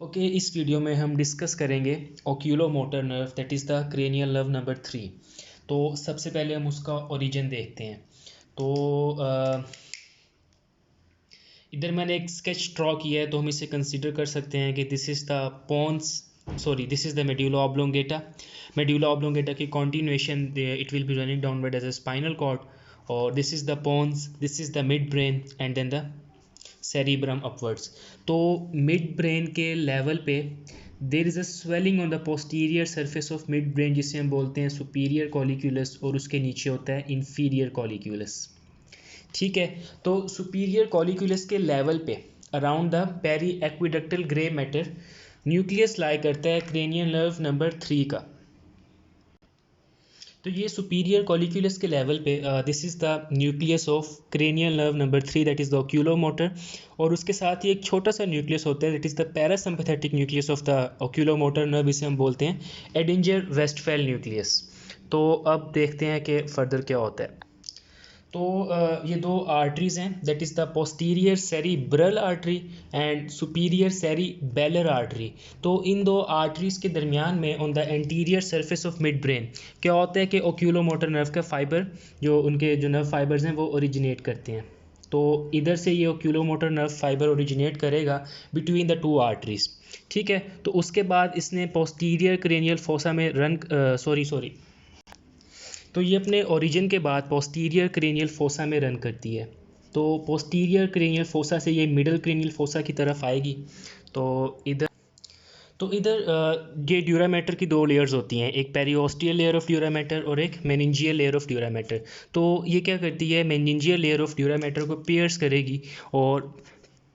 Okay इस video में हम डिस्कस करेंगे oculomotor nerve that is the cranial nerve number 3। तो सबसे पहले हम उसका ओरिजिन देखते हैं। तो इधर मैंने एक स्केच ड्रॉ किया है, तो हम इसे कंसीडर कर सकते हैं कि this is the this is the medulla oblongata. Medulla oblongata की continuation it will be running downward as a spinal cord, और this is the pons, this is the mid brain and then the cerebrum upwards. तो mid brain के level पे there is a swelling on the posterior surface of mid brain, जिसे हम बोलते हैं superior कॉलिक्यूलस, और उसके नीचे होता है इंफीरियर कॉलिक्यूलस। ठीक है, तो सुपीरियर कॉलिक्यूलस के लेवल पे around the periaqueductal grey matter nucleus lie करता है क्रेनियल नर्व नंबर 3 का। तो ये सुपीरियर कॉलिक्यूलस के लेवल पे this is the nucleus of cranial nerve number 3 that is the oculomotor, और उसके साथ ही एक छोटा सा न्यूक्लियस होता है that is the parasympathetic nucleus of the oculomotor nerve, इसे हम बोलते हैं एडिंजर वेस्टफेल न्यूक्लियस। तो अब देखते हैं कि फर्दर क्या होता है। तो ये दो आर्टरीज़ हैं that is the posterior cerebral artery and superior cerebellar artery. तो इन दो आर्टरीज़ के दरमियान में on the anterior surface of mid brain क्या होता है कि ओक्यूलोमोटर नर्व का फाइबर, जो उनके जो नर्व फाइबर्स हैं वो ओरिजिनेट करते हैं। तो इधर से ये ओक्यूलोमोटर नर्व फाइबर ओरिजिनेट करेगा बिटवीन द टू आर्टरीज़। ठीक है, तो उसके बाद इसने पोस्टीरियर क्रेनियल फोसा में तो ये अपने ओरिजिन के बाद पोस्टीरियर क्रेनियल फोसा में रन करती है। तो पोस्टीरियर क्रेनियल फोसा से ये मिडल क्रेनियल फोसा की तरफ आएगी। तो इधर ये ड्यूरामेटर की दो लेयर्स होती हैं, एक पेरिओस्टियल लेयर ऑफ ड्यूरामेटर और एक मेनिंजियल लेयर ऑफ ड्यूरामेटर। तो ये क्या करती है, मेनिंजियल लेयर ऑफ ड्यूरामेटर को पियर्स करेगी और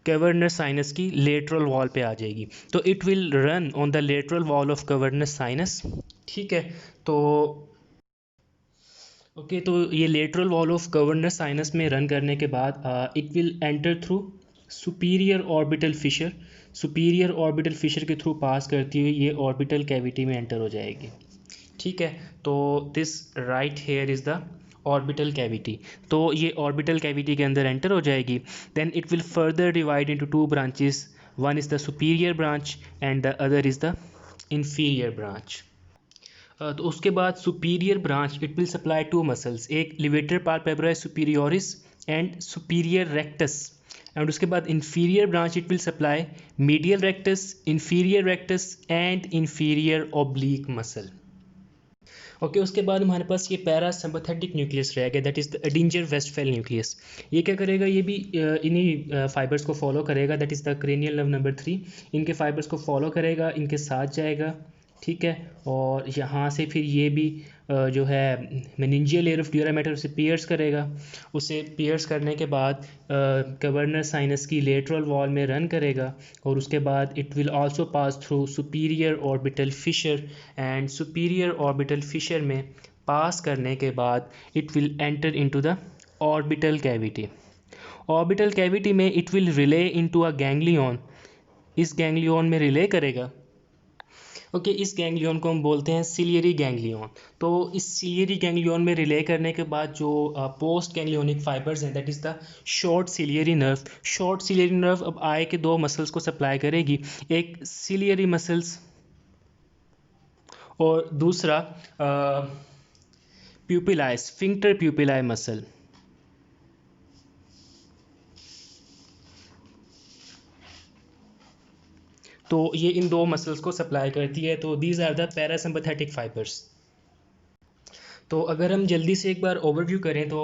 कैवर्नस साइनस की लेटरल वॉल पे आ जाएगी। तो it will run on the lateral wall of cavernous sinus. ठीक है, तो तो ये lateral wall of cavernous sinus में रन करने के बाद it will enter through superior orbital Fisher. Superior orbital Fisher के थ्रू पास करती हुई ये ऑर्बिटल कैविटी में एंटर हो जाएगी। ठीक है, तो this right here is the orbital cavity. तो ये ऑर्बिटल कैविटी के अंदर एंटर हो जाएगी। Then it will further divide into two branches, one is the superior branch and the other is the inferior branch. तो उसके बाद superior branch it will supply to muscles, एक levator palpebrae superioris and superior rectus, and उसके बाद inferior branch it will supply medial rectus, inferior rectus and inferior oblique muscle. Okay, उसके बाद हमारे पास ये पैरासिम्पैथेटिक न्यूक्लियस रह गया that is the Edinger Westphal nucleus. ये क्या करेगा, ये भी इन्हीं फाइबर्स को फॉलो करेगा that is the cranial nerve number 3। इनके फाइबर्स को फॉलो करेगा, इनके साथ जाएगा। ठीक है, और यहाँ से फिर ये भी जो है मेनिंजियल लेयर ऑफ ड्यूरामेटर उसे पियर्स करेगा। उसे पियर्स करने के बाद कैवर्नस साइनस की लेटरल वॉल में रन करेगा, और उसके बाद it will also pass through superior orbital fissure, and superior orbital fissure में पास करने के बाद it will enter into the orbital cavity. Orbital cavity में it will relay into a ganglion. इस गैंग्लियन में रिले करेगा। ओके, इस ganglion को हम बोलते हैं सिलियरी गैंग्लियन। तो इस सिलियरी गैंग्लियन में रिले करने के बाद जो पोस्ट गैंग्लियोनिक फाइबर्स हैं that is the short ciliary nerve. Short ciliary nerve अब आई के दो मसल्स को सप्लाई करेगी, एक सिलियरी मसल्स और दूसरा प्यूपिलाई, स्फिंक्टर प्यूपिलाई मसल। तो ये इन दो मसल्स को सप्लाई करती है। तो these are the parasympathetic fibres. तो अगर हम जल्दी से एक बार ओवरव्यू करें तो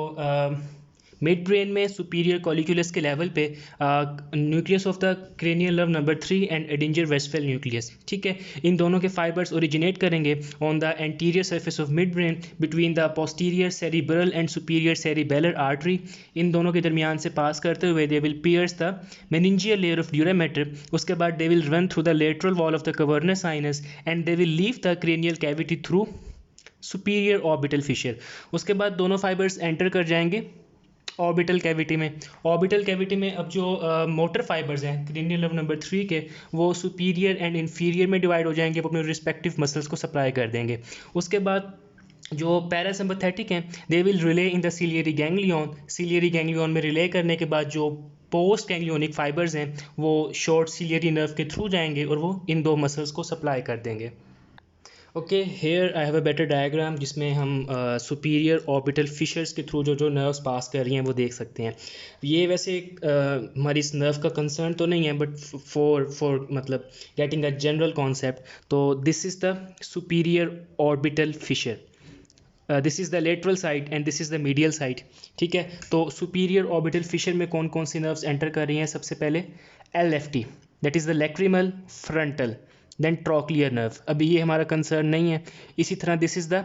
मिड ब्रेन में सुपीरियर कॉलिक्यूलस के लेवल पे nucleus of the cranial nerve number 3 and Edinger Westphal nucleus. ठीक है, इन दोनों के फाइबर्स ओरिजिनेट करेंगे on the anterior surface of mid brain between the posterior cerebral and superior cerebellar artery. इन दोनों के दरमियान से पास करते हुए they will pierce the meningeal layer of dura mater. उसके बाद they will run through the lateral wall of the cavernous sinus and they will leave the cranial cavity through superior orbital Fisher. उसके बाद दोनों fibres enter कर जाएंगे orbital cavity में। Orbital cavity में अब जो मोटर फाइबर्स हैं क्रेनियल नर्व नंबर 3 के, वो सुपीरियर एंड इंफीरियर में डिवाइड हो जाएंगे, वो अपने रिस्पेक्टिव मसल्स को सप्लाई कर देंगे। उसके बाद जो पैरासिम्पैथेटिक हैं they will relay in the ciliary ganglion. Ciliary ganglion में रिले करने के बाद जो पोस्ट गैंग्लियोनिक फाइबर्स हैं वो शॉर्ट सिलियरी नर्व के थ्रू जाएंगे और वो इन दो मसल्स को सप्लाई कर देंगे। Okay, here I have a better diagram जिसमें हम सुपीरियर ऑर्बिटल फिशर्स के थ्रू जो जो नर्व्स पास कर रही हैं वो देख सकते हैं। ये वैसे हमारी इस नर्व का कंसर्न तो नहीं है, बट फॉर मतलब गेटिंग अ जनरल कॉन्सेप्ट, तो this is the superior orbital Fisher, this is the lateral side and this is the medial side. ठीक है, तो सुपीरियर ऑर्बिटल फिशर में कौन कौन सी नर्व्स एंटर कर रही हैं? सबसे पहले LFT, that is the lacrimal frontal, then trochlear nerve, अभी ये हमारा कंसर्न नहीं है। इसी तरह this is the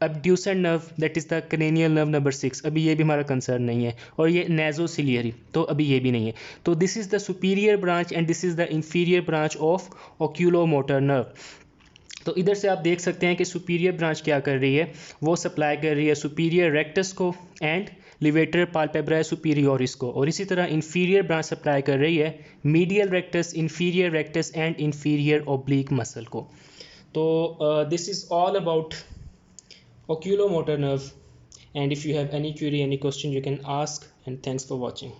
abducent nerve, that is the cranial nerve number 6, अभी ये भी हमारा कंसर्न नहीं है। और ये नेजोसिलियरी, तो अभी ये भी नहीं है। तो this is the superior branch and this is the inferior branch of oculomotor nerve. तो इधर से आप देख सकते हैं कि सुपीरियर ब्रांच क्या कर रही है, वो सप्लाई कर रही है सुपीरियर रेक्टस को एंड लिवेटर पाल्पेब्राई सुपीरियोरिस को, और इसी तरह इंफीरियर ब्रांच सप्लाई कर रही है medial rectus, inferior rectus and inferior oblique muscle को। तो this is all about oculomotor nerve, and if you have any query, any question, you can ask, and thanks for watching.